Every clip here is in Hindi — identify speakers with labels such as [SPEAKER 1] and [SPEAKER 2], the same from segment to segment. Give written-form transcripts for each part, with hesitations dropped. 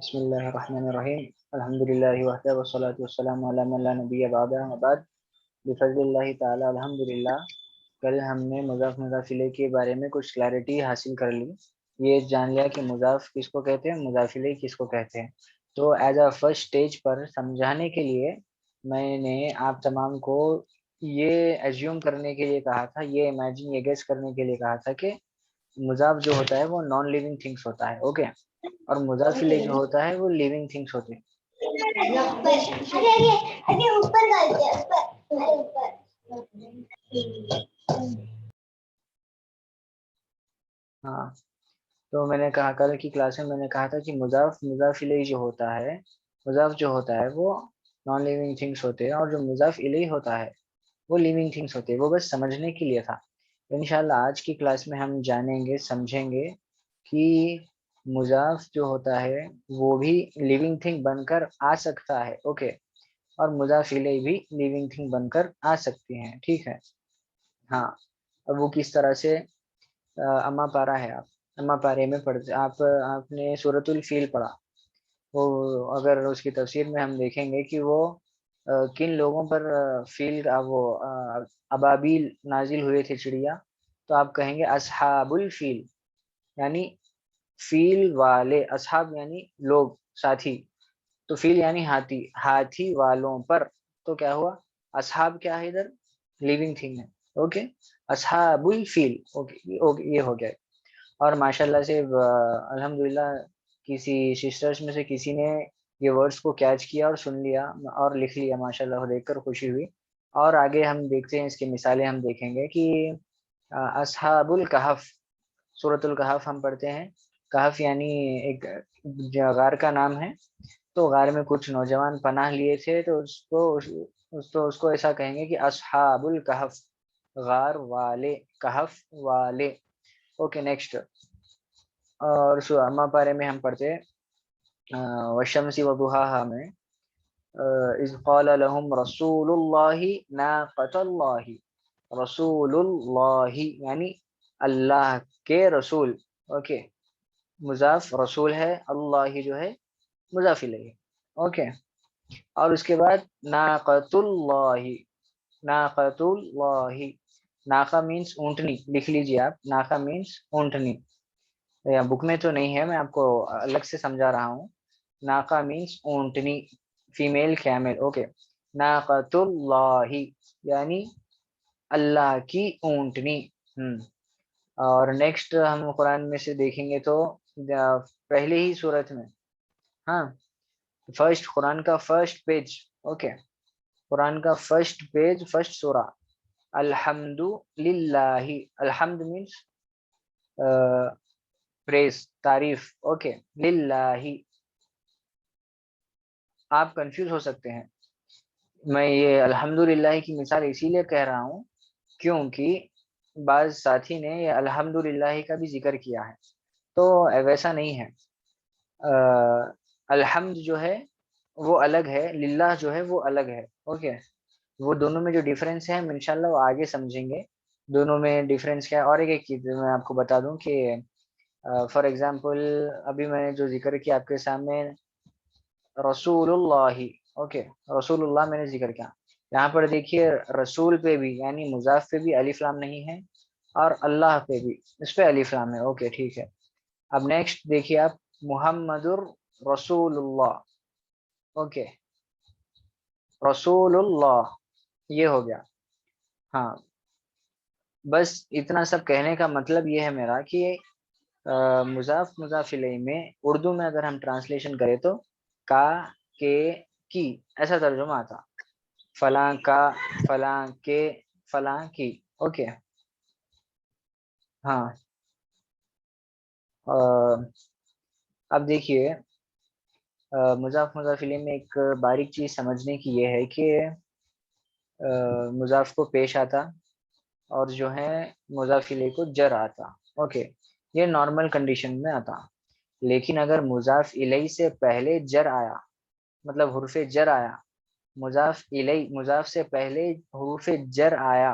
[SPEAKER 1] बिस्मिल्लाहिर्रहमानिर्रहीम अल्हम्दुलिल्लाहि वहदहु वस्सलातु वस्सलामु अला मन ला नबिय्य बअदहु अम्मा बाद बिफज़लिल्लाहि ताला अल्हम्दुलिल्लाह। कल हमने मुज़ाफ़ मुज़ाफ़ इलैहि के बारे में कुछ क्लैरिटी हासिल कर ली। ये जान लिया कि मुज़ाफ़ किसको कहते हैं, मुज़ाफ़ इलैहि किसको कहते हैं। तो एज अ फर्स्ट स्टेज पर समझाने के लिए मैंने आप तमाम को ये एज्यूम करने के लिए कहा था, ये इमेजिन, ये गेस करने के लिए कहा था कि मुज़ाफ़ जो होता है वो नॉन लिविंग थिंग्स होता है, ओके, और मुज़ाफ़ इलैहि जो होता है वो लिविंग थिंग्स होते हैं। अरे ऊपर डालते हैं, ऊपर, अरे ऊपर। हाँ, तो मैंने कहा कल की क्लास में मैंने कहा था कि मुज़ाफ़ इलैहि जो होता है, मुज़ाफ़ जो होता है वो नॉन लिविंग थिंग्स होते हैं, और जो मुज़ाफ़ इलैहि होता है वो लिविंग थिंग्स होती है। वो बस समझने के लिए था। इंशाल्लाह आज की क्लास में हम जानेंगे, समझेंगे कि मुज़ाफ़ जो होता है वो भी लिविंग थिंग बनकर आ सकता है, ओके, और मुज़ाफ़ इलैहि भी लिविंग थिंग बनकर आ सकती हैं, ठीक है। हाँ, अब वो किस तरह से अम्मा पारा है, आप अम्मा पारे में पढ़ते आपने सूरतुल फ़ील पढ़ा। वो अगर उसकी तफ़सीर में हम देखेंगे कि वो किन लोगों पर फ़ील अबाबील नाज़िल हुए थे, चिड़िया, तो आप कहेंगे अस्हाबुल फ़ील, यानी फ़ील वाले, अस्हाब यानी लोग, साथी, तो फ़ील यानी हाथी, हाथी वालों पर, तो क्या हुआ, अस्हाब क्या है इधर, लिविंग थिंग है, ओके, अस्हाबुल फ़ील, ओके, ओके, ये हो गया। और माशाल्लाह से अल्हम्दुलिल्लाह किसी सिस्टर्स में से किसी ने ये वर्ड्स को कैच किया और सुन लिया और लिख लिया, माशाल्लाह, और देखकर खुशी हुई। और आगे हम देखते हैं, इसकी मिसालें हम देखेंगे कि अस्हाबुल कहफ, सूरतुल कहफ हम पढ़ते हैं। कहफ यानी एक गार का नाम है। तो गार में कुछ नौजवान पनाह लिए थे, तो उसको ऐसा कहेंगे कि अस्हाबुल कहफ, गार वाले, कहफ वाले, ओके, नेक्स्ट। और अम्मा पारे में हम पढ़ते हैं वशम्सी वदुहाहा में इज़ क़ाल लहुम रसूलुल्लाहि नाक़तुल्लाहि, रसूलुल्लाहि यानी अल्लाह के रसूल, ओके, मुज़ाफ रसूल है, अल्लाह जो है मुज़ाफ इलैहि, ओके। और उसके बाद नाक़तुल्लाहि, नाक़तुल्लाहि, नाक़ा मीन्स ऊँटनी, लिख लीजिए आप, नाक़ा मीन्स ऊँटनी। या बुक में तो नहीं है, मैं आपको अलग से समझा रहा हूँ। नाका मीन्स ऊँटनी, फीमेल कैमल, ओके। नाकतुल्लाही यानी अल्लाह की ऊँटनी। और नेक्स्ट हम कुरान में से देखेंगे तो पहले ही सूरत में, हाँ, फर्स्ट कुरान का फर्स्ट पेज, ओके, कुरान का फर्स्ट पेज, फर्स्ट सूरा, अल्हम्दु लिल्लाही, अल्हम्द मीन्स प्रेज, तारीफ, ओके, लिल्लाही। आप कंफ्यूज हो सकते हैं, मैं ये अल्हम्दुलिल्लाह की मिसाल इसीलिए कह रहा हूँ क्योंकि बाज़ साथी ने ये अल्हम्दुलिल्लाह का भी जिक्र किया है, तो वैसा नहीं है। अल्हम्द जो है वो अलग है, लिल्लाह जो है वो अलग है, ओके। वो दोनों में जो डिफरेंस है हम इंशाल्लाह वो आगे समझेंगे, दोनों में डिफरेंस क्या है। और एक चीज़ मैं आपको बता दूं कि फॉर एग्जांपल अभी मैंने जो जिक्र किया आपके सामने, रसूलुल्लाही, ओके, रसूलुल्लाह मैंने जिक्र किया, यहाँ पर देखिए रसूल पे भी यानी मुजाफ पे भी अलिफ लाम नहीं है, और अल्लाह पे भी इस पे अलिफ लाम है, ओके, ठीक है। अब नेक्स्ट देखिए आप, मुहम्मदुर रसूलुल्लाह, ओके, रसूलुल्लाह, ये हो गया। हाँ, बस इतना सब कहने का मतलब ये है मेरा कि मुजाफ मुजाफ इलैहि में उर्दू में अगर हम ट्रांसलेशन करें तो का, के, की, ऐसा तर्जुमा आता, फलां का, फलां के, फलां की, ओके। हाँ, अब देखिए मुजाफ मुजाफ इलैहि में एक बारीक चीज समझने की ये है कि मुजाफ को पेश आता, और जो है मुजाफ इलैहि को जर आता, ओके, ये नॉर्मल कंडीशन में आता। लेकिन अगर मुजाफ इलैहि से पहले जर आया, मतलब हुर्फे जर आया, मुजाफ इलैहि, मुजाफ से पहले हुर्फे जर आया,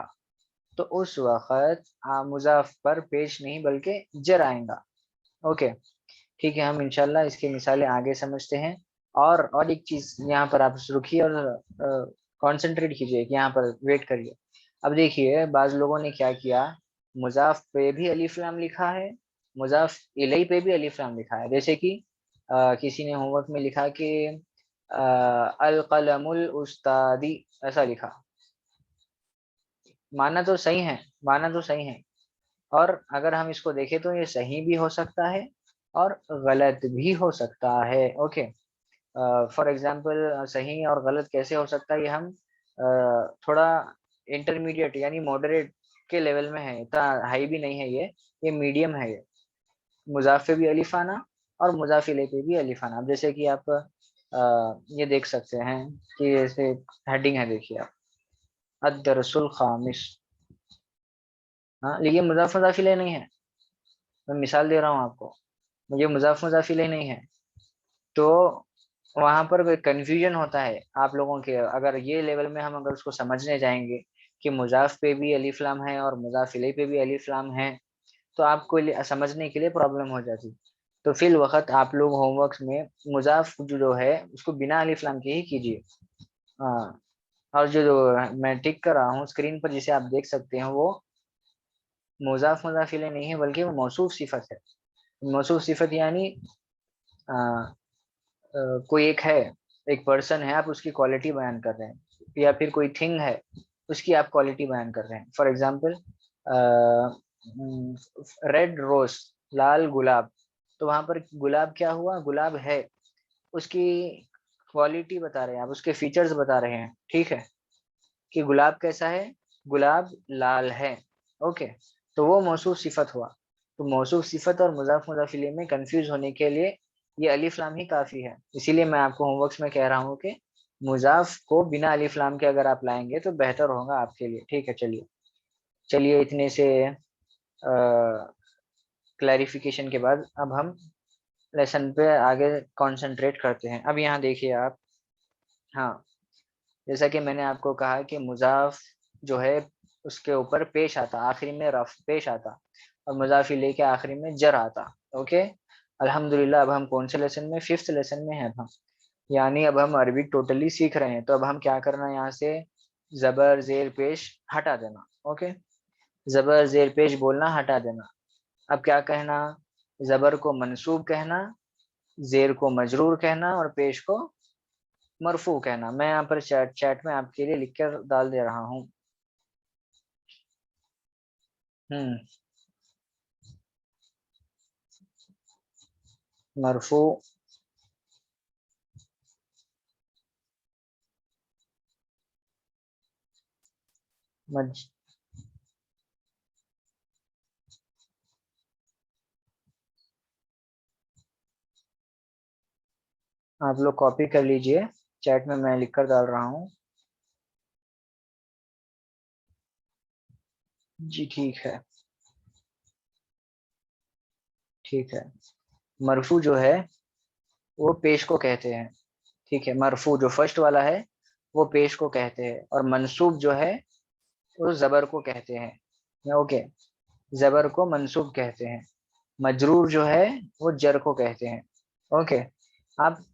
[SPEAKER 1] तो उस वक़्त मुज़ाफ़ पर पेश नहीं बल्कि जर आएगा, ओके। ठीक है, हम इंशाल्लाह इसकी मिसालें आगे समझते हैं। और एक चीज यहाँ पर आप रुकिए और कंसंट्रेट कीजिए कि यहाँ पर वेट करिए। अब देखिए बाज लोगों ने क्या किया, मुजाफ पे भी अलिफ लाम लिखा है, मुजाफ इलई पे भी अलिफ लाम लिखा है। जैसे कि किसी ने होमवर्क में लिखा कि अल कलमुल उस्तादी, ऐसा लिखा। माना तो सही है, माना तो सही है। और अगर हम इसको देखें तो ये सही भी हो सकता है और गलत भी हो सकता है। ओके, फॉर एग्जाम्पल सही और गलत कैसे हो सकता है, ये हम थोड़ा इंटरमीडिएट यानी मॉडरेट के लेवल में है, इतना हाई भी नहीं है ये मीडियम है ये। मुजाफे भी अलिफ आना और मुजाफिले पे भी अलिफ आना। अब जैसे कि आप ये देख सकते हैं कि जैसे हेडिंग है, देखिए आप, अद-दरसुल खामिस। हाँ, लेकिन मुजाफ मुजाफिले नहीं है। मैं मिसाल दे रहा हूँ आपको, ये मुजाफ मुजाफिले नहीं है। तो वहां पर कोई कंफ्यूजन होता है आप लोगों के, अगर ये लेवल में हम अगर उसको समझने जाएंगे कि मुजाफ पे भी अलिफ लाम है और मुजाफ इलैहि पे भी अलिफ लाम है, तो आपको समझने के लिए प्रॉब्लम हो जाती। तो फिल वक्त आप लोग होमवर्क में मुजाफ जो है उसको बिना अलिफ लाम के ही कीजिए। हाँ, और जो मैं टिक कर रहा हूँ स्क्रीन पर जिसे आप देख सकते हैं, वो मुजाफ मुजाफ इलैहि नहीं है, बल्कि वो मौसूफ सिफत है। मौसूफ सिफत यानी अ, कोई एक है, एक पर्सन है, आप उसकी क्वालिटी बयान कर रहे हैं, या फिर कोई थिंग है उसकी आप क्वालिटी बयान कर रहे हैं। फॉर एग्जाम्पल रेड रोज, लाल गुलाब। तो वहां पर गुलाब क्या हुआ, गुलाब है, उसकी क्वालिटी बता रहे हैं आप, उसके फीचर्स बता रहे हैं। ठीक है, कि गुलाब कैसा है, गुलाब लाल है। ओके, तो वो मौसूफ सिफत हुआ। तो मौसूफ सिफत और मुजाफ मुजाफ इलैहि में कंफ्यूज होने के लिए ये अलिफ लाम ही काफी है। इसीलिए मैं आपको होमवर्क्स में कह रहा हूँ कि मुजाफ को बिना अलिफ लाम के अगर आप लाएंगे तो बेहतर होगा आपके लिए। ठीक है, चलिए चलिए, इतने से क्लैरिफिकेशन के बाद अब हम लेसन पे आगे कंसंट्रेट करते हैं। अब यहाँ देखिए आप, हाँ, जैसा कि मैंने आपको कहा कि मुजाफ जो है उसके ऊपर पेश आता, आखिरी में रफ पेश आता, और मुजाफ इलैहि के आखिरी में जर आता। ओके, अल्हम्दुलिल्लाह, अब हम कौन से लेसन में, फिफ्थ लेसन में है अब हम। यानी अब हम अरबिक टोटली सीख रहे हैं। तो अब हम क्या करना है, यहाँ से जबर जेर पेश हटा देना। ओके, जबर जेर पेश बोलना हटा देना। अब क्या कहना, जबर को मंसूब कहना, जेर को मजरूर कहना और पेश को मरफू कहना। मैं यहाँ पर चैट चैट में आपके लिए लिख कर डाल दे रहा हूँ। हम्म, मरफू, मज, आप लोग कॉपी कर लीजिए, चैट में मैं लिख कर डाल रहा हूँ। जी ठीक है, ठीक है। मरफू जो है वो पेश को कहते हैं। ठीक है, मरफू जो फर्स्ट वाला है वो पेश को कहते हैं, और मंसूब जो है वो जबर को कहते हैं। ओके, जबर को मंसूब कहते हैं। मजरूर जो है वो जर को कहते हैं। ओके, आप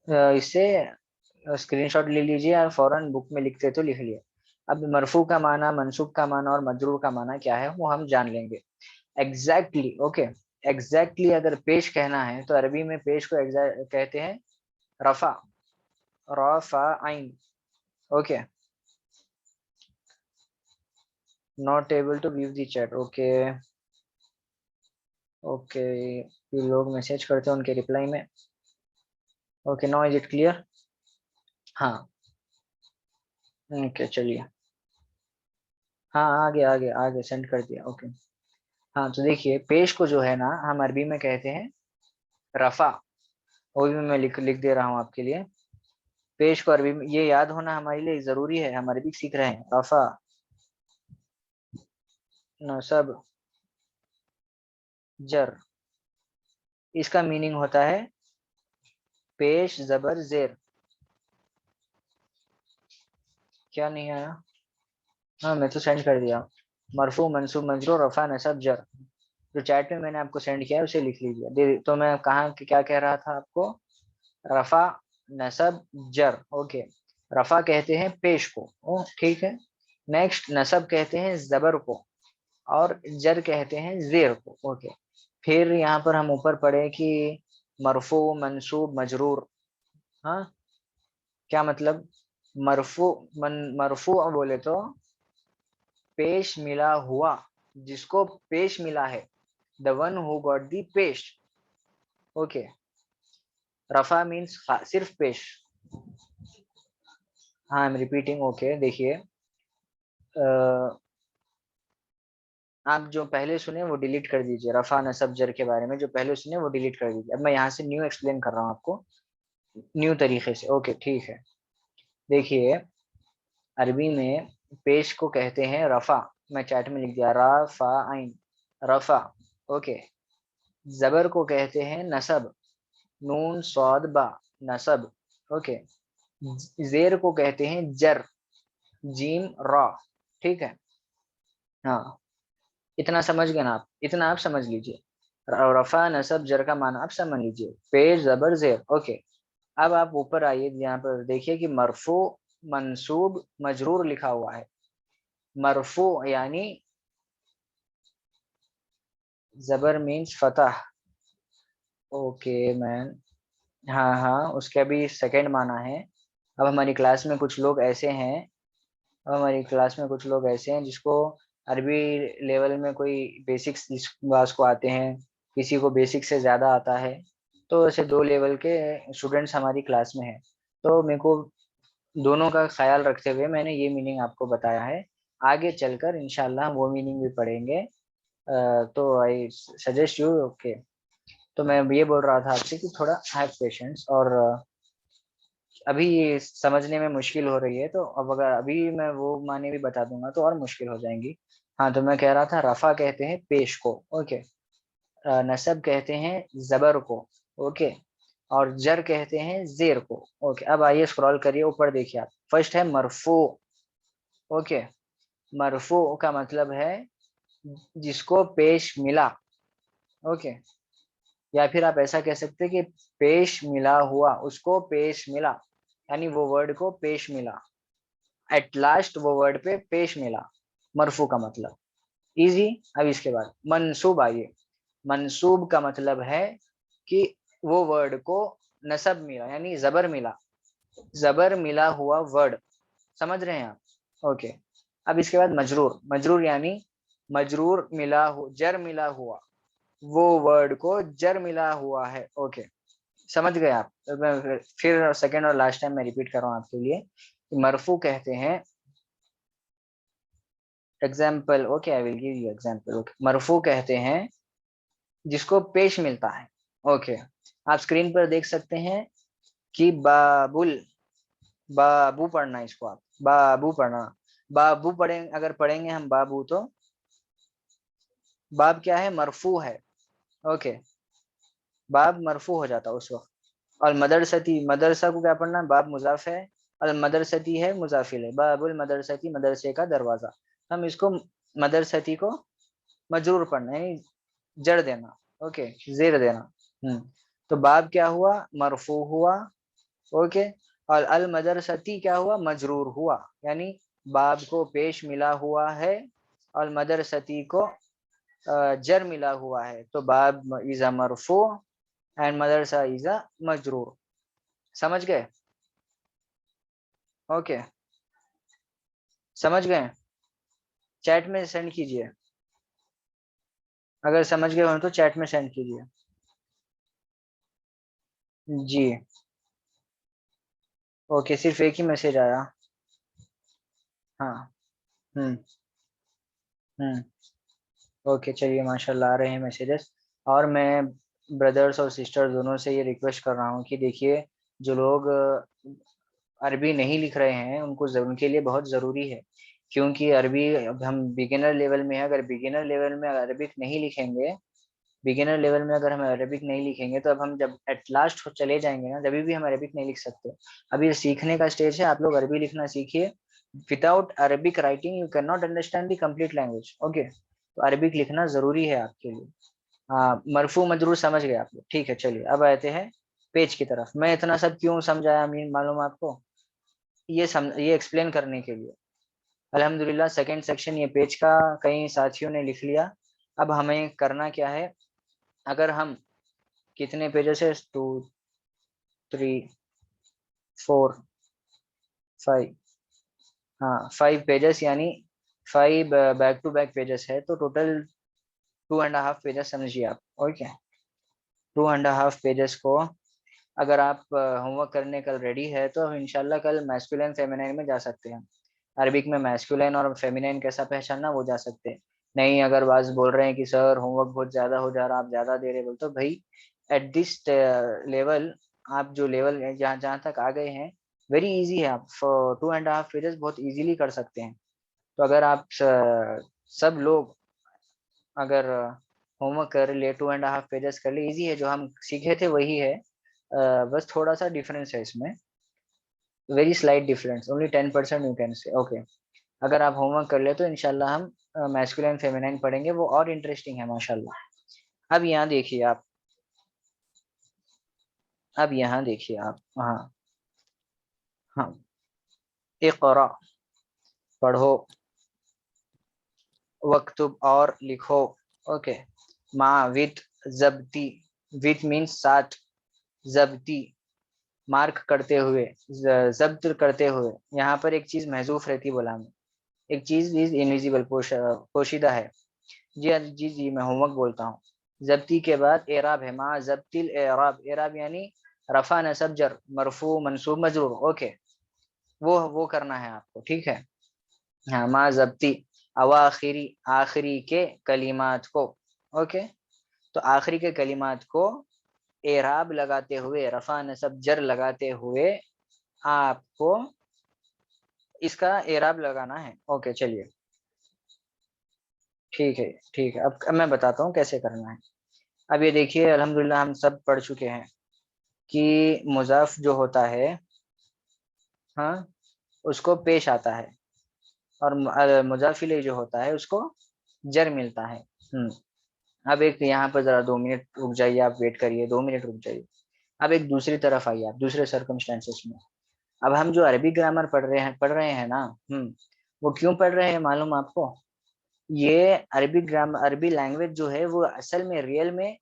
[SPEAKER 1] इससे स्क्रीनशॉट ले लीजिए और फौरन बुक में लिखते तो लिख लिए। अब मरफू का माना, मंसूब का माना और मजरूर का माना क्या है वो हम जान लेंगे एग्जैक्टली। ओके, एग्जैक्टली अगर पेश कहना है तो अरबी में पेश को कहते हैं रफा, रफा आइन। Okay, not able to view the chat. Okay, okay, ये लोग मैसेज करते हैं उनके रिप्लाई में। Okay, now is it clear? हाँ, ओके, चलिए। हाँ, आगे आगे आगे सेंड कर दिया। ओके, हाँ, तो देखिए पेश को जो है ना हम अरबी में कहते हैं रफा। वो भी मैं लिख लिख दे रहा हूँ आपके लिए। पेश को अरबी में, ये याद होना हमारे लिए जरूरी है, हम अरबी सीख रहे हैं। रफा, नसब, जर, इसका मीनिंग होता है पेश जबर जेर। क्या नहीं आया? हाँ, मैं तो सेंड कर दिया। मरफू मंसूब मजरूर रफा नसब जर, जो चैट में मैंने आपको सेंड किया है उसे लिख लीजिए। तो मैं कहाँ क्या कह रहा था आपको, रफा, नसब, जर। ओके, रफा कहते हैं पेश को, ओ ठीक है। नेक्स्ट नसब कहते हैं जबर को, और जर कहते हैं जेर को। ओके, फिर यहाँ पर हम ऊपर पढ़े कि मरफू, मंसूब, मजरूर। हाँ, क्या मतलब? मरफू बोले तो पेश मिला हुआ, जिसको पेश मिला है, the one who got the पेश। ओके, रफा मीन्स सिर्फ पेश। हाँ, आई एम रिपीटिंग। ओके, देखिए, आप जो पहले सुने वो डिलीट कर दीजिए। रफा नसब जर के बारे में जो पहले सुने वो डिलीट कर दीजिए। अब मैं यहाँ से न्यू एक्सप्लेन कर रहा हूँ आपको, न्यू तरीके से। ओके ठीक है, देखिए, अरबी में पेश को कहते हैं रफा। मैं चैट में लिख दिया, रा फा आइन, रफा। ओके, जबर को कहते हैं नसब, नून सौद बा, नसब। ओके, जेर को कहते हैं जर, जीम रा। ठीक है, हाँ, इतना समझ गए ना आप? इतना आप समझ लीजिए। रफा नसब जर का माना आप समझ लीजिए, पेश जबर जेर। ओके, अब आप ऊपर आइए, यहाँ पर देखिए कि मरफू, मंसूब, मजरूर लिखा हुआ है। मरफू यानी जबर मीन्स फतह। ओके मैन, हाँ हाँ, उसका भी सेकंड माना है। अब हमारी क्लास में कुछ लोग ऐसे हैं, अब हमारी क्लास में कुछ लोग ऐसे हैं जिसको अरबी लेवल में कोई बेसिक्स जिस क्लास को आते हैं, किसी को बेसिक से ज़्यादा आता है। तो ऐसे दो लेवल के स्टूडेंट्स हमारी क्लास में हैं। तो मेरे को दोनों का ख्याल रखते हुए मैंने ये मीनिंग आपको बताया है। आगे चलकर इंशाल्लाह वो मीनिंग भी पढ़ेंगे। तो आई सजेस्ट यू। ओके, तो मैं ये बोल रहा था आपसे कि थोड़ा हैव पेशेंस, और अभी ये समझने में मुश्किल हो रही है, तो अब अगर अभी मैं वो माने भी बता दूंगा तो और मुश्किल हो जाएंगी। हाँ, तो मैं कह रहा था रफा कहते हैं पेश को। ओके, नसब कहते हैं जबर को। ओके, और जर कहते हैं जेर को। ओके, अब आइए स्क्रॉल करिए ऊपर, देखिए आप, फर्स्ट है मरफू। ओके, मरफू का मतलब है जिसको पेश मिला। ओके, या फिर आप ऐसा कह सकते हैं कि पेश मिला हुआ, उसको पेश मिला, यानी वो वर्ड को पेश मिला, एट लास्ट वो वर्ड पे पेश मिला, मरफू का मतलब। इजी। अब इसके बाद मंसूब आइए। मंसूब का मतलब है कि वो वर्ड को नसब मिला, यानी जबर मिला, जबर मिला हुआ वर्ड। समझ रहे हैं आप? ओके, अब इसके बाद मजरूर। मजरूर यानी मजरूर मिला हो, जर मिला हुआ, वो वर्ड को जर मिला हुआ है। ओके, समझ गए आप? तो मैं फिर सेकेंड और लास्ट टाइम मैं रिपीट कर रहा हूँ आपके लिए। मरफू कहते हैं, example. Okay, I will give you example. Okay, मरफू कहते हैं जिसको पेश मिलता है। ओके, आप स्क्रीन पर देख सकते हैं कि बाबुल, बाबू पढ़ना इसको, आप बाबू पढ़ना। बाबू पढ़ेंगे, अगर पढ़ेंगे हम बाबू, तो बाब क्या है? मरफू है। ओके, बाब मरफू हो जाता है उस वक्त। और मदरसती, मदरसा को क्या पढ़ना? बाब मुजाफ है, और मदरसती है मुजाफिल है। बाबुल मदरसती, मदरसे का दरवाजा। हम इसको मदरसती को मजरूर पढ़ना है, यानी जड़ देना। ओके, जेर देना। तो बाब क्या हुआ? मरफू हुआ। ओके, और अल मदरसती क्या हुआ? मजरूर हुआ, यानी बाब को पेश मिला हुआ है और मदरसती को जर मिला हुआ है। तो बाब इज़ा मरफू एंड मदरसा इज़ा मजरूर। समझ गए? ओके, समझ गए? चैट में सेंड कीजिए, अगर समझ गए हो तो चैट में सेंड कीजिए। जी, ओके, सिर्फ एक ही मैसेज आया। हाँ, हम्म हम्म ओके, चलिए, माशाल्लाह आ रहे हैं मैसेजेस। और मैं ब्रदर्स और सिस्टर्स दोनों से ये रिक्वेस्ट कर रहा हूँ कि देखिए, जो लोग अरबी नहीं लिख रहे हैं उनको उनके लिए बहुत ज़रूरी है, क्योंकि अरबी अब हम बिगिनर लेवल में है। अगर बिगिनर लेवल में अरबिक नहीं लिखेंगे, बिगिनर लेवल में अगर हम अरबिक नहीं लिखेंगे, तो अब हम जब एट लास्ट चले जाएंगे ना, जब भी हम अरबिक नहीं लिख सकते। अभी ये सीखने का स्टेज है, आप लोग अरबी लिखना सीखिए। Without Arabic writing you can not understand the complete language. Okay, तो अरबिक लिखना जरूरी है आपके लिए। हाँ, मरफू मजरूर समझ गए आप लोग, ठीक है। चलिए अब आते हैं पेज की तरफ। मैं इतना सब क्यों समझाया अमीन मालूम आपको? ये एक्सप्लेन करने के लिए। अल्हम्दुलिल्लाह सेकंड सेक्शन ये पेज का कई साथियों ने लिख लिया। अब हमें करना क्या है? अगर हम कितने पेजेस है, 2, 3, 4, 5, हाँ 5 पेजेस, यानी 5 बैक टू बैक पेजेस है, तो टोटल 2.5 पेजेस समझिए आप। ओके, 2.5 पेजेस को अगर आप होमवर्क करने कल रेडी है तो इंशाल्लाह कल मैस्कुलिन फेमिनाइन में जा सकते हैं। अरबिक में मैस्कुलिन और फेमिनाइन कैसा पहचानना वो जा सकते हैं। नहीं, अगर बात बोल रहे हैं कि सर होमवर्क बहुत ज्यादा हो जा रहा, आप ज्यादा दे रहे, बोल तो भाई एट दिस लेवल, आप जो लेवल जहाँ जहाँ तक आ गए हैं, वेरी इजी है। आप 2.5 पेजेस बहुत इजीली कर सकते हैं। तो अगर आप सब लोग अगर होमवर्क कर ले, 2.5 पेजेस कर ले, इजी है। जो हम सीखे थे वही है, बस थोड़ा सा डिफरेंस है इसमें, very slight difference, only 10% you can say. Okay, अगर आप होमवर्क कर ले तो इंशाल्लाह हम मैस्कुलिन फेमिनाइन पढ़ेंगे, वो और इंटरेस्टिंग है माशाल्लाह। अब यहाँ देखिए आप, अब यहाँ देखिए आप, हाँ हाँ, इक़रा पढ़ो, वक्तुब और लिखो। ओके, माँ विद जब्ती, विद मीन्स साथ, जब्ती मार्क करते हुए, जब्त करते हुए। यहाँ पर एक चीज महजूफ रहती बोला मैं, एक चीज इज इनविजिबल, पोशीदा है। जी जी जी, मैं होमवर्क बोलता हूँ। जब्ती के बाद एराब है, माँ जब्तिल एराब, एराब यानी रफा नसब जर मरफू मंसूब मजरूर। ओके, वो करना है आपको, ठीक है। हाँ, माँ जब्ती अवाखिरी, आखिरी के कलिमात को। ओके, तो आखिरी के कलिमात को एराब लगाते हुए, रफा नसब जर लगाते हुए आपको इसका एराब लगाना है। ओके चलिए, ठीक है ठीक है। अब मैं बताता हूँ कैसे करना है। अब ये देखिए, अल्हम्दुलिल्लाह हम सब पढ़ चुके हैं कि मुजाफ जो होता है, हाँ, उसको पेश आता है, और मुजाफ इलैह जो होता है उसको जर मिलता है। अब एक यहाँ पर जरा 2 मिनट रुक जाइए, आप वेट करिए, 2 मिनट रुक जाइए। अब एक दूसरी तरफ आइए आप, दूसरे सर्कमस्टेंसेस में। अब हम जो अरबी ग्रामर पढ़ रहे हैं ना, वो क्यों पढ़ रहे हैं मालूम आपको? ये अरबी ग्रामर, अरबी लैंग्वेज जो है वो असल में रियल में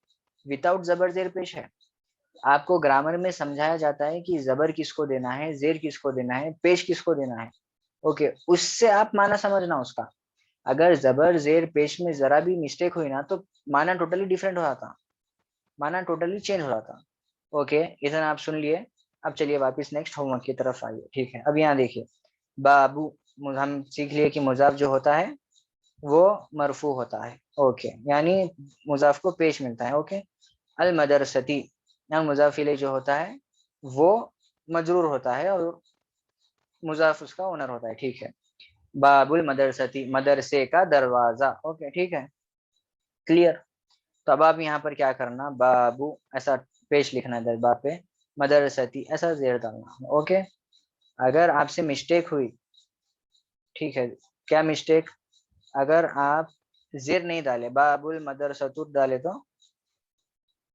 [SPEAKER 1] विदाउट जबर जेर पेश है। आपको ग्रामर में समझाया जाता है कि जबर किसको देना है, जेर किसको देना है, पेश किसको देना है। ओके, उससे आप माना समझना उसका। अगर जबर जेर पेश में जरा भी मिस्टेक हुई ना, तो माना टोटली डिफरेंट हो जाता, माना टोटली चेंज हो जाता। ओके, इतना आप सुन लिए। अब चलिए वापस नेक्स्ट होमवर्क की तरफ आइए, ठीक है। अब यहाँ देखिए, बाबू, हम सीख लिए कि मुजाफ जो होता है वो मरफू होता है। ओके, यानी मुजाफ को पेश मिलता है। ओके, अल मदरसती, यहाँ मुजाफ इलैह जो होता है वो मजरूर होता है, और मुजाफ उसका ओनर होता है, ठीक है। बाबुल मदरसती, मदरसे का दरवाजा। ओके, ठीक है, क्लियर। तो अब आप यहाँ पर क्या करना, बाबू ऐसा पेश लिखना है बाब पे, मदरसती ऐसा जेर डालना। ओके, अगर आपसे मिस्टेक हुई, ठीक है, क्या मिस्टेक? अगर आप जेर नहीं डाले, बाबुल मदरसतु डाले, तो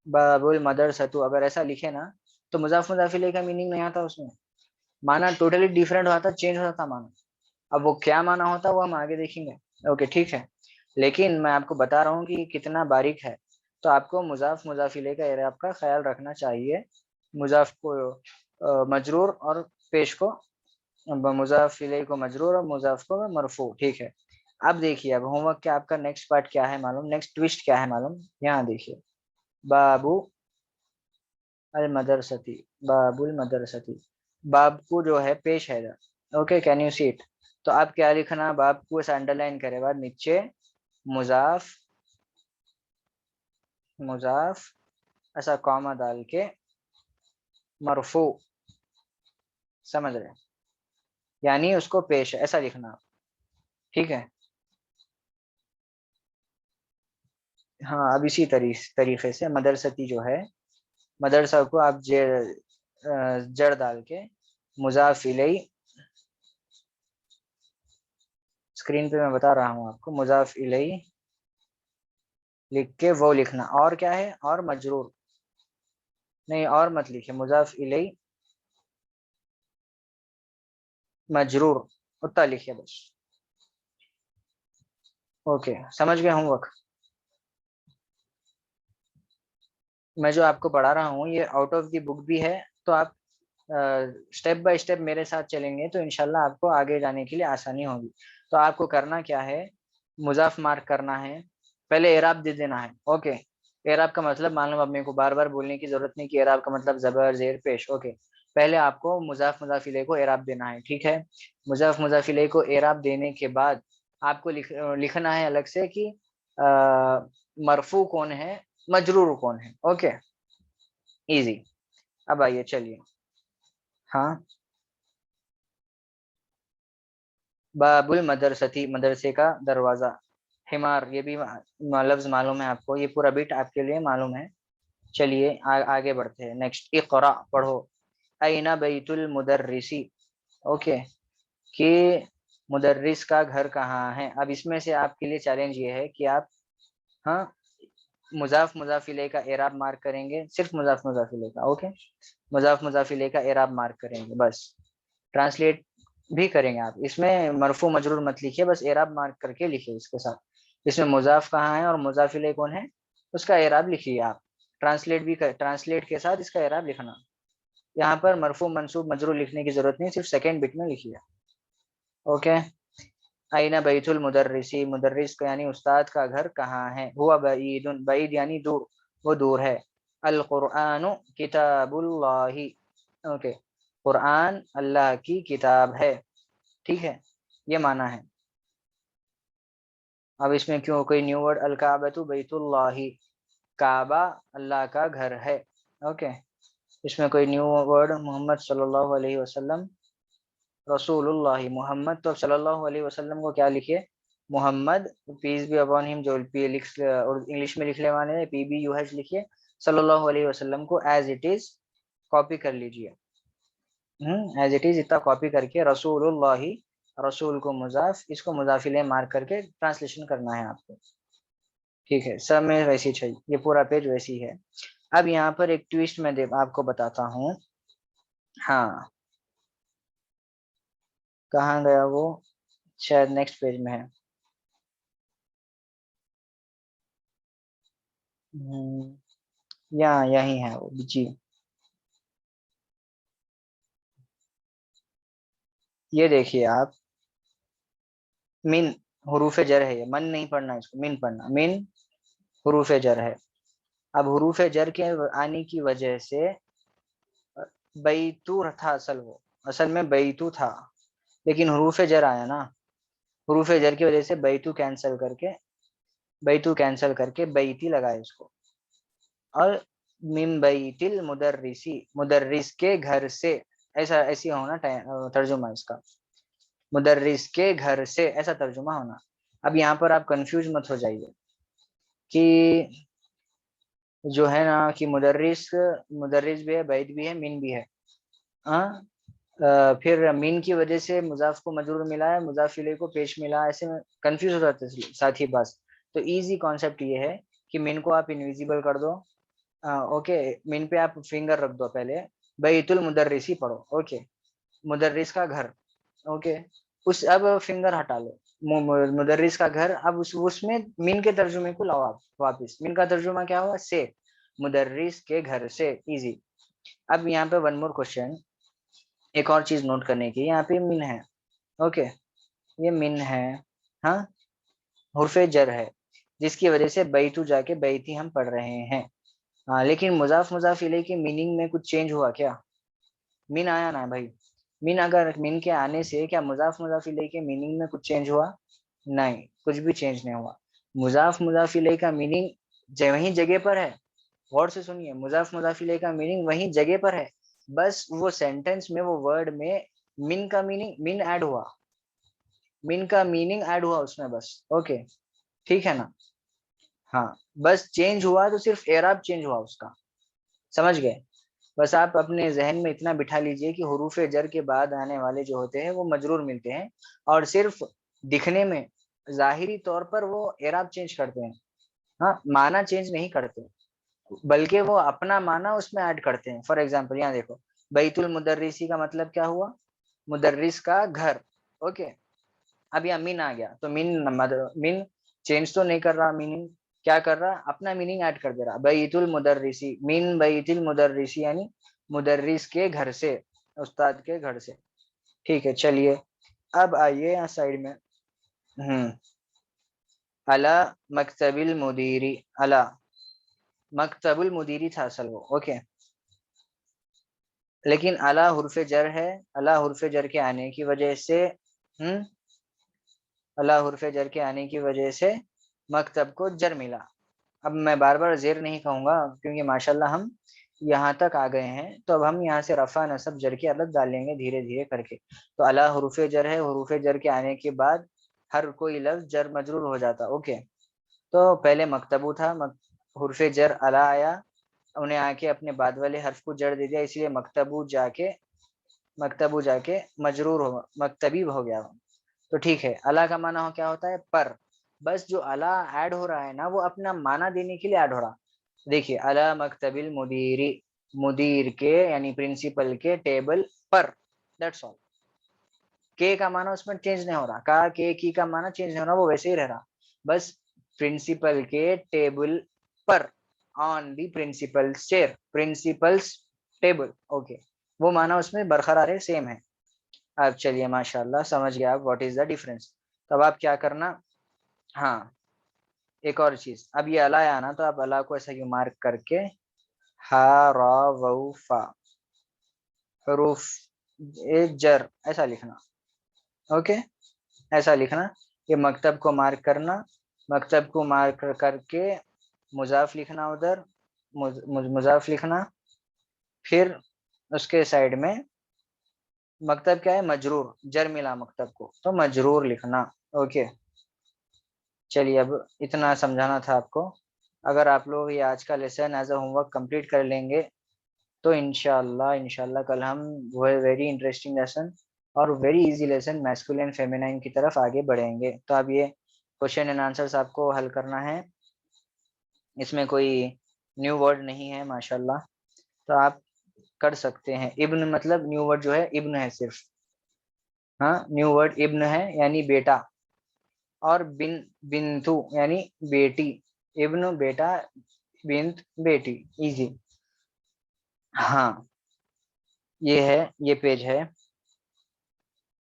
[SPEAKER 1] बाबुल मदरसतु अगर ऐसा लिखे ना, तो मुजाफ मुजाफ इलैह का मीनिंग नहीं आता उसमें, माना टोटली डिफरेंट होता, चेंज हो जाता माना। अब वो क्या माना होता वो हम आगे देखेंगे। ओके, ठीक है। लेकिन मैं आपको बता रहा हूँ कि कितना बारीक है। तो आपको मुजाफ मुजाफ इलैह का एराब का ख्याल रखना चाहिए। मुजाफ को मजरूर और पेश को, मुजाफ इलैह को मजरूर और मुजाफ को मरफू, ठीक है। अब देखिए, अब होमवर्क के आपका नेक्स्ट पार्ट क्या है मालूम, नेक्स्ट ट्विस्ट क्या है मालूम? यहाँ देखिए, बाबू अल मदरसती, बाबुल मदरसती, बाब को जो है पेश है इधर। Okay, can you see it? तो आप क्या लिखना, बाब को ऐसा अंडरलाइन करे बाद नीचे मुजाफ, मुजाफ ऐसा कॉमा डाल के मरफू, समझ रहे? यानी उसको पेश है ऐसा लिखना, ठीक है। हाँ, अब इसी तरीके से मदरसती जो है, मदरसा को आप जड़ डाल के मुजाफ इलैह, स्क्रीन पे मैं बता रहा हूँ आपको, मुजाफ इलैह लिख के वो लिखना। और क्या है? और मजरूर नहीं, और मत लिखिए, मुजाफ इलैहि मजरूर उतना लिखिए बस। ओके, समझ गए होमवर्क? मैं जो आपको पढ़ा रहा हूँ ये आउट ऑफ द बुक भी है, तो आप स्टेप बाय स्टेप मेरे साथ चलेंगे तो इंशाल्लाह आपको आगे जाने के लिए आसानी होगी। तो आपको करना क्या है, मुजाफ मार्क करना है, पहले एराब दे देना है। ओके, एराब का मतलब मालूम, अब मेरे को बार बार बोलने की जरूरत नहीं कि एराब का मतलब जबर जेर पेश। ओके, पहले आपको मुजाफ मुजाफिले को एराब देना है, ठीक है? मुजाफ मुजाफिले को एराब देने के बाद आपको लिखना है अलग से कि मरफू कौन है, मजरूर कौन है। Okay, easy. अब आइए चलिए। हाँ, बाबुल मदरसती, मदरसे का दरवाजा। हिमार, ये भी लफ्ज मालूम है आपको, ये पूरा बिट आपके लिए मालूम है। चलिए आगे बढ़ते हैं। नेक्स्ट, इक़रा, पढ़ो। अइना बैतुल मुदर्रिसी। ओके, कि मुदर्रिस का घर कहाँ है। अब इसमें से आपके लिए चैलेंज ये है कि आप, हाँ, मुजाफ मुजाफिले का एराब मार्क करेंगे, सिर्फ मुजाफ मुजाफिले का। ओके, मुजाफ मुजाफिले का एराब मार्क करेंगे बस। ट्रांसलेट भी करेंगे आप, इसमें मरफू मजरूर मत लिखिए, बस एराब मार्क करके लिखिए इसके साथ। इसमें मुजाफ कहाँ है और मुजाफिले कौन है, उसका एराब लिखिए आप। ट्रांसलेट भी कर, ट्रांसलेट के साथ इसका एराब लिखना। यहाँ पर मरफू मंसूब मजरूर लिखने की जरूरत नहीं, सिर्फ सेकेंड बिट में लिखिए। ओके, आइना बैतुल मुदर्रिसी, मुदर्रिस का यानी उस्ताद का घर कहाँ है। हुआ बईदुन, बईद यानी दूर, वो दूर है। अल कुरआनु किताबुल्लाही। ओके, कुरआन अल्लाह की किताब है, ठीक है, ये माना है। अब इसमें क्यों कोई न्यू वर्ड, अल काबतु बैतुल्लाही, काबा अल्लाह का घर है। ओके, इसमें कोई न्यू वर्ड, मोहम्मद सल्लल्लाहु अलैहि वसल्लम, रसूलुल्लाह मोहम्मद, तो सल्लल्लाहु अलैहि वसल्लम को क्या लिखे, मोहम्मद, पीस भी अपॉन हिम, जो पी लिख और इंग्लिश में लिखने वाले हैं PBUH लिखिए। सल्लल्लाहु अलैहि वसल्लम को एज इट इज कॉपी कर लीजिए। एज इट इज इतना कॉपी करके रसूलुल्लाह, रसूल को मुजाफ, इसको मुजाफिले मार्क करके ट्रांसलेशन करना है आपको। ठीक है, सब में वैसी चाहिए, ये पूरा पेज वैसी है। अब यहाँ पर एक ट्विस्ट मैं आपको बताता हूँ। हाँ, कहाँ गया वो, शायद नेक्स्ट पेज में है। यहाँ यही है वो जी। ये देखिए आप, मिन हुरूफ जर है, ये मन नहीं पढ़ना, इसको मिन पढ़ना। मिन हुरूफ जर है। अब हुरूफ जर के आने की वजह से बैतू था असल, वो असल में बैतू था, लेकिन हुरूफ जर आया ना, हुरूफ जर की वजह से बैतू कैंसल करके बैती लगाए इसको। और मिन बैतिल मुदर्रिसी, मुदर्रिस के घर से, ऐसा ऐसी होना तर्जुमा इसका, मुदर्रिस के घर से, ऐसा तर्जुमा होना। अब यहाँ पर आप कंफ्यूज मत हो जाइए कि जो है ना कि मुदर्रिस, मुदर्रिस भी है, बैत भी है, मिन भी है। हाँ, फिर मीन की वजह से मुजाफ को मजरूर मिला है, मुजाफिले को पेश मिला, ऐसे में कंफ्यूज हो जाते हैं साथ ही बस। तो इजी कॉन्सेप्ट ये है कि मीन को आप इनविजिबल कर दो। ओके, मीन पे आप फिंगर रख दो पहले, बैतुल मुदर्रिसी पढ़ो। ओके, मुदर्रिस का घर। ओके, उस अब फिंगर हटा लो, मुदर्रिस का घर। अब उसमें मीन के तर्जुमे को लाओ आप वापिस। मीन का तर्जुमा क्या हुआ, से, मुदर्रिस के घर से। इजी। अब यहाँ पे वन मोर क्वेश्चन, एक और चीज नोट करने की, यहाँ पे मिन है। ओके, ये मिन है, हाँ, हुर्फे जर है, जिसकी वजह से बैतू जाके बैती हम पढ़ रहे हैं। हाँ, लेकिन मुजाफ मुजाफ इले की मीनिंग में कुछ चेंज हुआ क्या? मीन आया ना भाई, मीन, अगर मीन के आने से क्या मुजाफ मुजाफ इले के मीनिंग में कुछ चेंज हुआ? नहीं, कुछ भी चेंज नहीं हुआ। मुजाफ मुजाफ इले का मीनिंग वही जगह पर है। गौर से सुनिए, मुजाफ मुजाफ इले का मीनिंग वही जगह पर है, बस वो सेंटेंस में, वो वर्ड में मिन का मीनिंग, मिन ऐड हुआ, मिन का मीनिंग ऐड हुआ उसमें बस। ओके, ठीक है ना? हाँ, बस चेंज हुआ तो सिर्फ एराब चेंज हुआ उसका, समझ गए? बस आप अपने जहन में इतना बिठा लीजिए कि हुरूफ जर के बाद आने वाले जो होते हैं वो मजरूर मिलते हैं, और सिर्फ दिखने में, जाहिरी तौर पर वो एराब चेंज करते हैं। हाँ, माना चेंज नहीं करते, बल्कि वो अपना माना उसमें ऐड करते हैं। फॉर एग्जाम्पल यहाँ देखो, बैतुल मुदर्रिसी का मतलब क्या हुआ, मुदर्रिस का घर। ओके, अब यहाँ मीन आ गया, तो मीन चेंज तो नहीं कर रहा, मीनिंग क्या कर रहा, अपना मीनिंग ऐड कर दे रहा। बैतुल मुदर्रिसी, मीन बैतुल मुदर्रिसी यानी मुदर्रिस के घर से, उस्ताद के घर से। ठीक है, चलिए अब आइए यहाँ साइड में। अला मकतबिल मुदीरी, अला मकतबुल मुदीरी था असल वो। ओके, लेकिन अला हुर्फ जर है, अला हुर्फ जर के आने की वजह से अला हुर्फ जर के आने की वजह से मकतब को जर मिला। अब मैं बार बार जेर नहीं कहूंगा क्योंकि माशाल्लाह हम यहाँ तक आ गए हैं, तो अब हम यहाँ से रफा नसब जर की आदत डालेंगे धीरे धीरे करके। तो अला हुरूफ जर है, हुरूफ जर के आने के बाद हर कोई लफ्ज जर मजरूर हो जाता। ओके, तो पहले मकतबू था, हुरूफ जर अला आया, उन्हें आके अपने बाद वाले हर्फ को जड़ दे दिया, इसलिए मकतबू जाके मजरूर हो, मकतबी हो गया। तो ठीक है, अला का माना हो क्या होता है, पर। बस जो अला ऐड हो रहा है ना, वो अपना माना देने के लिए ऐड हो रहा। देखिए, अला मकतबिल मुदीरी, मुदीर के यानी प्रिंसिपल के टेबल पर, दैट्स ऑल। के का माना उसमें चेंज नहीं हो रहा, का के की का माना चेंज नहीं हो रहा, वो वैसे ही रह रहा। बस प्रिंसिपल के टेबल पर, on the principal chair, principal's table. Okay, वो माना उसमें बरकरार है, सेम है। अब चलिए माशाल्लाह समझ गया आप व्हाट इज द डिफरेंस। तब आप क्या करना, हाँ, एक और चीज, अब ये अला है ना, तो आप अला को ऐसा क्यों मार्क करके, हा रा वू फा, हरूफ ए जर ऐसा लिखना। ओके, ऐसा लिखना, ये मकतब को मार्क करना, मकतब को मार्क करके मुजाफ लिखना उधर, मुजाफ लिखना, फिर उसके साइड में मकतब क्या है, मजरूर, जर मिला मकतब को, तो मजरूर लिखना। ओके, चलिए अब इतना समझाना था आपको। अगर आप लोग ये आज का lesson as a homework complete कर लेंगे, तो इंशाल्लाह कल हम वो वेरी इंटरेस्टिंग लेसन और very easy lesson masculine feminine की तरफ आगे बढ़ेंगे। तो अब ये क्वेश्चन एंड आंसर्स आपको हल करना है, इसमें कोई न्यू वर्ड नहीं है माशाल्लाह, तो आप कर सकते हैं। इब्न मतलब न्यू वर्ड जो है इब्न है सिर्फ, हाँ, न्यू वर्ड इब्न है यानी बेटा, और बिंतु यानी बेटी, इब्न बेटा, बिंत बेटी, इजी। हाँ, ये है, ये पेज है,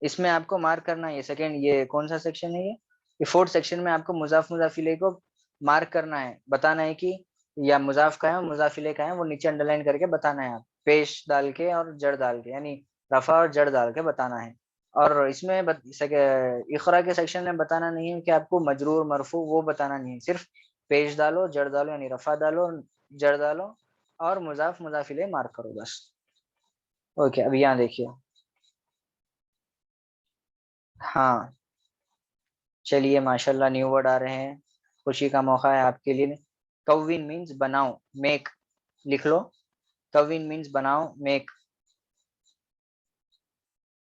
[SPEAKER 1] इसमें आपको मार्क करना है। ये सेकंड, ये कौन सा सेक्शन है, ये फोर्थ सेक्शन में आपको मुजाफ मुजाफिले को मार्क करना है, बताना है कि या मुजाफ का है और मुजाफिले का है, वो नीचे अंडरलाइन करके बताना है। आप पेश डाल के और जड़ डाल के, यानी रफा और जड़ डाल के बताना है। और इसमें इकरा के सेक्शन में बताना नहीं है कि आपको मजरूर मरफू वो बताना नहीं है, सिर्फ पेश डालो, जड़ डालो, यानी रफा डालो, जड़ डालो, और मुजाफ मुजाफिले मार्क करो बस। ओके, अब यहाँ देखिए, हाँ, चलिए माशाल्लाह न्यू वर्ड आ रहे हैं, खुशी का मौका है आपके लिए। कविन मीन्स बनाओ, मेक, लिख लो, कविन मीन्स बनाओ, मेक।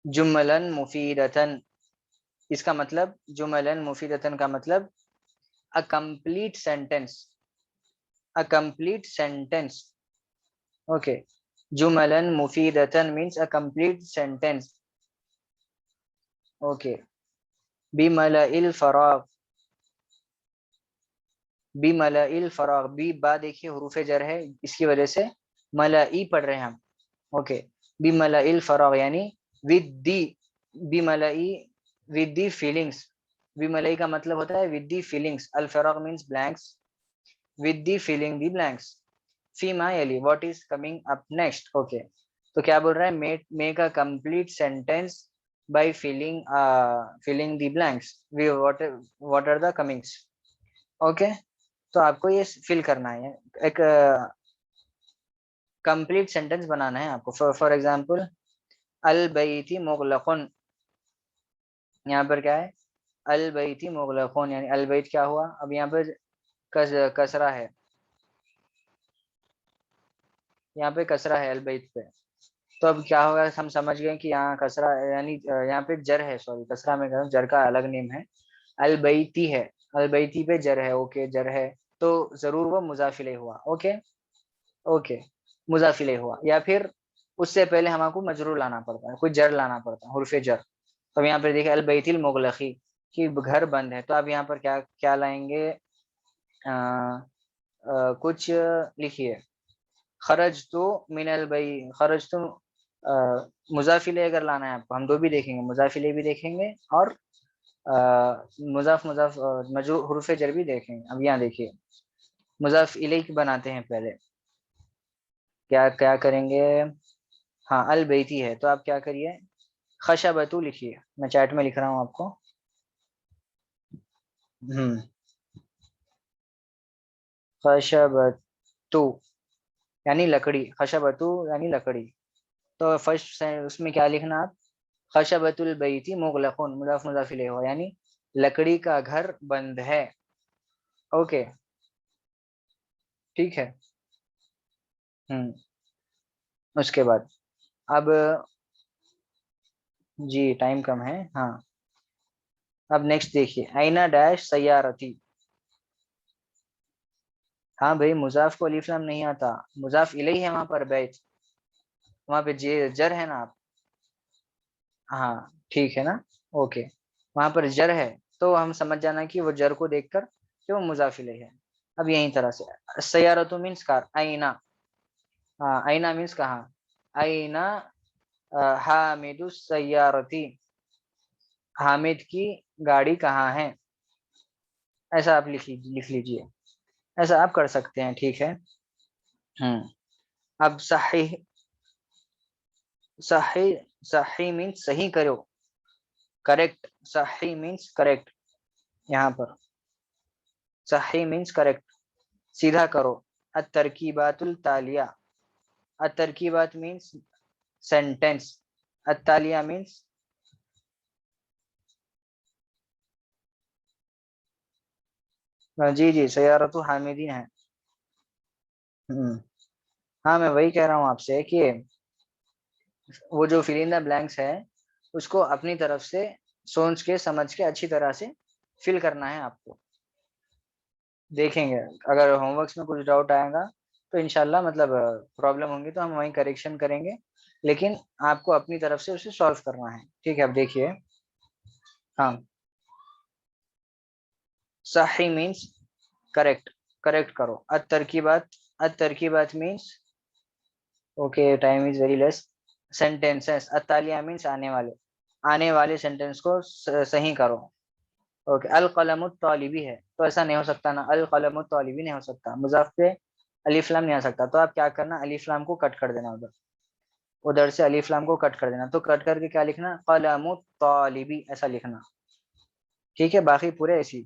[SPEAKER 1] जुमलन मुफीदतन, इसका मतलब, जुमलन मुफीदतन का मतलब a complete sentence, a complete sentence. Okay, जुमलन मुफीदतन means a complete sentence. Okay, बिमलइल फराग, बी मलइल फराग, बी बा देखिए हरूफ जर है, इसकी वजह से मलई पढ़ रहे हैं हम। ओके, बी मलइल फराग यानी विद दी, बी मलई विद दी फीलिंग्स, बी मलई का मतलब होता है विद दी फीलिंग्स, अल फराग means blanks, with the filling the blanks, फीमा यली what is coming up next. Okay, तो क्या बोल रहा है, make a complete sentence by filling the blanks, we what are the comings। Okay, तो आपको ये फिल करना है, एक कंप्लीट सेंटेंस बनाना है आपको। फॉर एग्जांपल, अल बैती मुगलकुन, यहाँ पर क्या है, अल बैती मुगलकुन यानी अल बैत क्या हुआ, अब यहाँ पर कसरा है, यहाँ पे कसरा है अल बैत पे, तो अब क्या होगा, हम समझ गए कि यहाँ कसरा यानी यहाँ पे जर है, सॉरी कसरा में जर का अलग नेम है, अल बैती है, अल बैती पे जर है। ओके, जर है, तो जरूर वो मुजाफ इलैह हुआ। ओके ओके, मुजाफ इलैह हुआ। या फिर उससे पहले हमको मजरूर लाना पड़ता है, कोई जर लाना पड़ता है, हुर्फ जर। तो यहाँ पर देखिए अल बैतिल मुगलकी, कि घर बंद है, तो आप यहाँ पर क्या क्या लाएंगे? कुछ लिखिए, खरज तो मिनल बई, खरज तो मुजाफिले अगर लाना है आपको, हम दो भी देखेंगे, मुजाफिले भी देखेंगे और मुजाफ मुजाफ मजरू हुर्फ जर भी देखेंगे। अब यहाँ देखिए मुजाफ इलैह बनाते हैं पहले, क्या क्या करेंगे? हाँ अल बैती है, तो आप क्या करिए, खशबतु लिखिए, मैं चैट में लिख रहा हूँ आपको। खशबतु यानी लकड़ी, खशबतु यानी लकड़ी। तो फर्स्ट उसमें क्या लिखना आप? खशबतुल बैती मुगलकुन, मुजाफ मुजाफ इलैह हो, यानी लकड़ी का घर बंद है। ओके ठीक है। उसके बाद अब, जी टाइम कम है हाँ। अब नेक्स्ट देखिए, आईना डैश सैयारती। हाँ भाई, मुजाफ को अलिफ लाम नहीं आता, मुजाफ इलैह है वहां पर, बैत, वहां पे जे जर है ना आप। हाँ ठीक है ना। ओके, वहां पर जर है, तो हम समझ जाना कि वो जर को देखकर कि वो मुजाफ इलैह है। अब यही तरह से सैयारतु मीन्स कार, आईना। हाँ आईना मीन्स कहाँ, आईना हामिदु सैयारती, हामिद की गाड़ी कहाँ है, ऐसा आप लिख लीजिए, ऐसा आप कर सकते हैं, ठीक है। अब सही, सही, सही मीन्स सही करो, करेक्ट, सही मीन्स करेक्ट, यहाँ पर सही मीन्स करेक्ट, सीधा करो। अतरकीबातुल तालिया, अतरकीबात मीन्स सेंटेंस, अतालिया मीन्स, जी जी सयारतु हामिदीन है। हम्म, हाँ मैं वही कह रहा हूँ आपसे कि वो जो फिल इन द ब्लैंक्स है, उसको अपनी तरफ से सोच के समझ के अच्छी तरह से फिल करना है आपको। देखेंगे, अगर होमवर्क्स में कुछ डाउट आएगा तो इंशाल्लाह मतलब प्रॉब्लम होंगी तो हम वहीं करेक्शन करेंगे, लेकिन आपको अपनी तरफ से उसे सॉल्व करना है, ठीक है। अब देखिए, हाँ सही मीन्स करेक्ट, करेक्ट करो। अत तरकीबात means, okay time is very less, sentences, अतालिया मीन्स आने वाले सेंटेंस को सही करो। ओके, अल कलम तौलिबी है, तो ऐसा नहीं हो सकता ना, अल कलम तौलिबी नहीं हो सकता, मुजाफ पे अलिफ लाम नहीं आ सकता, तो आप क्या करना, अलिफ लाम को कट कर देना, उधर उधर से अलिफ लाम को कट कर देना, तो कट करके क्या लिखना, कलम तौलिबी ऐसा लिखना, ठीक है। बाकी पूरे ऐसी